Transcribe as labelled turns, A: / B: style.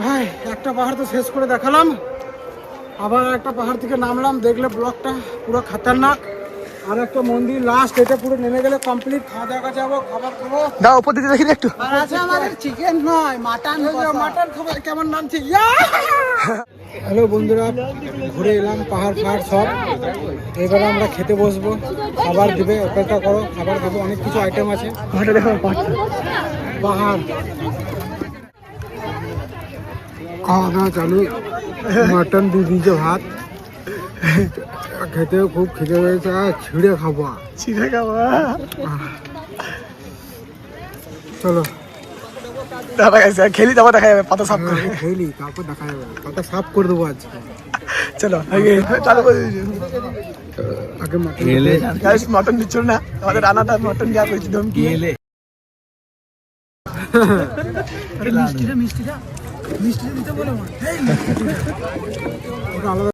A: ভাই একটা পাহাড় তো শেষ করে দেখালাম, আবার একটা পাহাড় থেকে নামলাম, দেখলে ব্লকটা পুরো খাতারনাক। আর একটা মন্দির লাস্ট, এটা পুরো নেমে গেলে কমপ্লিট। খাওয়া দাওয়া যাবো, খাবার খাবো।
B: দাও উপর দিকে দেখি একটু।
A: আর আছে আমাদের চিকেন নয় মাটন, মাটন খাবার কেমন নামছে। হ্যালো বন্ধুরা, ঘুরে এলাম পাহাড় ফাহাড় সব। এবারে আমরা খেতে বসবো, খাবার দিবে, অপেক্ষা করো, খাবার দেবো, অনেক কিছু আইটেম আছে। পাহাড় খাওয়া দাওয়া চালু, মাটন দিয়ে দিয়েছে, ভাত খেতেও খুব খিদে পেয়েছে, ছিঁড়ে খাবো,
B: ছিঁড়ে খাবো।
A: চলো
B: দাদা গেছে খেলি, তারপর দেখা যাবে পাতা সাফ করে।
A: খেলি তারপর দেখা যাবে, পাতা সাফ করে দেবো আজকে।
B: চলো চালু করে
A: আগে মাটন
B: মটন দিচ্ছিল না, আমাদের রান্নাটা মটন দেওয়া করেছি ধমকি। মিষ্টিটা মিষ্টিটা মিষ্টিটা দিতে বলো।